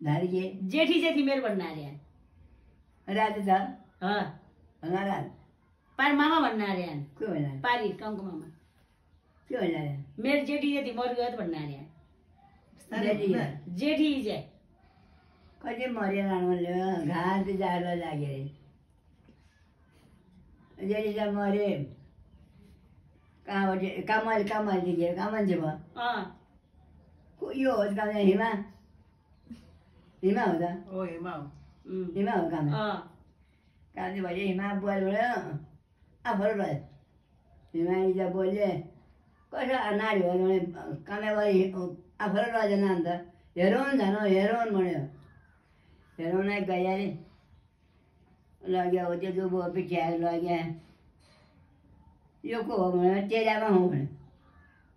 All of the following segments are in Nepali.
धारी के जेठी जेठी मेरो भन्न अरे रात छ रात पार मामा भन्न अरे के भन्न पारी टङ्को मामा के भन्न मेरो जेठी जेठी मर गयो भन्न अरे जेठी जे कति मरे लानुले घाँस जाडो लाग्यो रे जेठी त मरे कहाँबाट कमल देखेर कहाँ मान्छे भयो यो हो काम हिमा हो त हिमा हो काम काम चाहिँ भयो हिमा बोलबाट आफूहरू भयो हिमा इजा बोलले कसो नारी हो भने कामेबारी आफूहरू रहेन अन्त हेरौँ जानु हेरौँ भन्यो हेरौँ नै गइहाले लग्यो त्यो दुबो पिठ्याएर लग्यो यो को हो भने तेरामा हौँ भने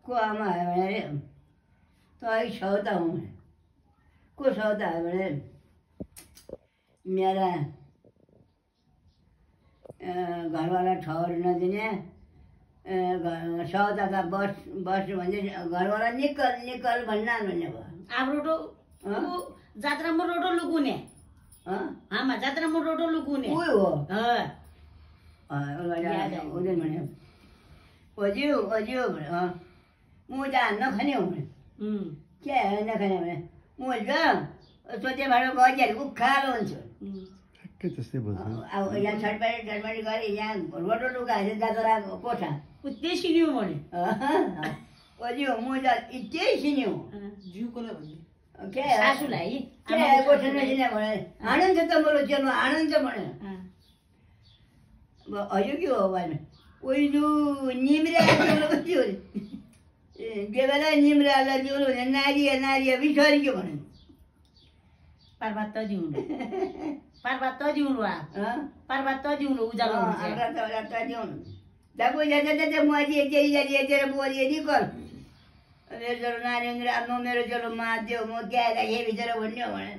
को आमा हो भने तै सौता हौँ भने को सौता हो भने मेरा घरवाला ठहर नदिने सौता त बस भने घरवाला निकल भन्न भन्ने भयो अब रोटो जात्रामा रोटो लुकुने आमा जात्रामा रोटो लुकुने उही हो हुँदैन भन्यो ओज्यू भने मुजा नखाने हो भने के नखाने भने मुज सोचे भाँडो गइहाल्यो उखालो हुन्छु अब यहाँ छटपाटी गरे यहाँ रोटो लुगा जात्रा कोठा त्यही सिन्यौ भने ओज्यू मुजा त्यही सिन्यौ के सासूलाई के कोठा नसिने भने आनन्द त मेरो चेलो आनन्द भन्यो अयो के हो भने ओइजु निम्रे बेला निम्रालाई जिउनु भने नारी बिछोरी भन्यो पार्वत त जिउनु उजालो दबो जाते मुझे तेरी बोलिए निकल मेरो चलो नारेन्द्र आफ्नो मेरो चलो माथ्यो म क्या हे भित्र भन्यो भने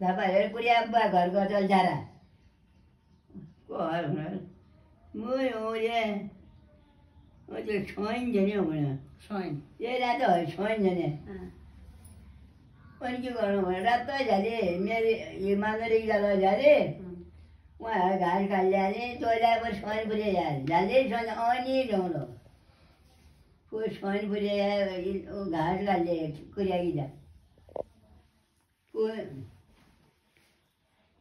धापाहरू कुरिया घर चल जारा म हो रे त्यो छोइन झन्यो भने छोइन यही रात हो छोइन झन्यो अनि के गर्नु भने रात झाले मेरो हिमालय जालो झाले उहाँ घाँस खाल्ले हाले तोइलाई पनि छोइन पुरे झाले छोइन अनि ढाउलो कोही छोइन पुरे घाँस खाल्ले कुरियाकी जा कोही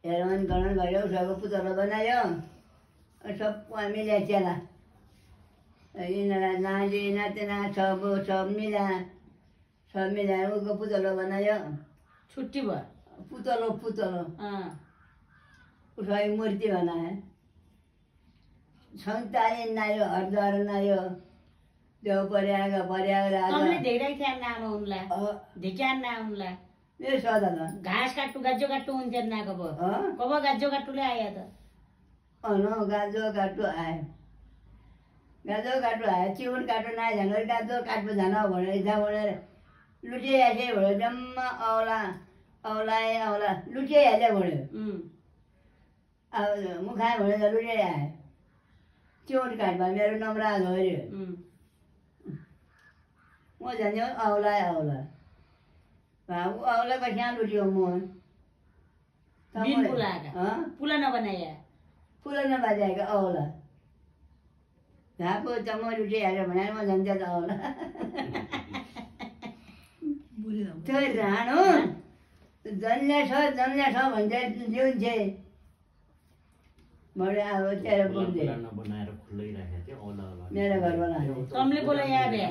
हेरन गणन गऱ्यो उसको पुतलो बनायो सब मिल्या चेला यिनीहरूलाई नानी नातिना सब मिलायो उसको पुतलो बनायो छुट्टी भयो पुतलो उसको मूर्ति बनायो संतानी नायो हरद्वार नायो देव पर्याग तमले धेरै ख्याल नाम उनलाई ढिक्यान ना उनलाई मेरो सदा त घाँस काट्टु गाजो काट्टु हुन्थ्यो नाको भयो कब गाजो काट्टुले आयो त गाजो काट्टु आयो चिउन काट्टु नआए झन् गाजो काट्टु झन भनेर भनेर लुटिहाल्यो भन्यो जम्मा औला लुटिहाल्यो भन्यो अब मुखाए भने त लुटिहाल्यो चिउन काट्दा मेरो नम्राज हो अरे म जान्यो औला कहाँ लुट्यो म पुला नबनाया पुला नबाजाएको औला झापो त म लुटिहाल्यो भने म जान्छ त औला त्यो राणो जन्ल्या छ भन्छ जिउँछे मैले अब तेरो बुझ्दै मेरो घरवाला तमले बोला याद है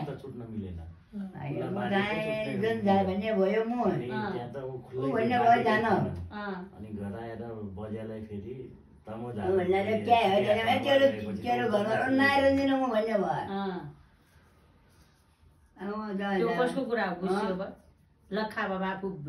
जुन जा भन्ने भयो म भन्ने भयो जान तेरो घरमा नआएर दिनु म भन्ने भयो कसको कुरा बुझ्यो लखा बाबा पुग्छ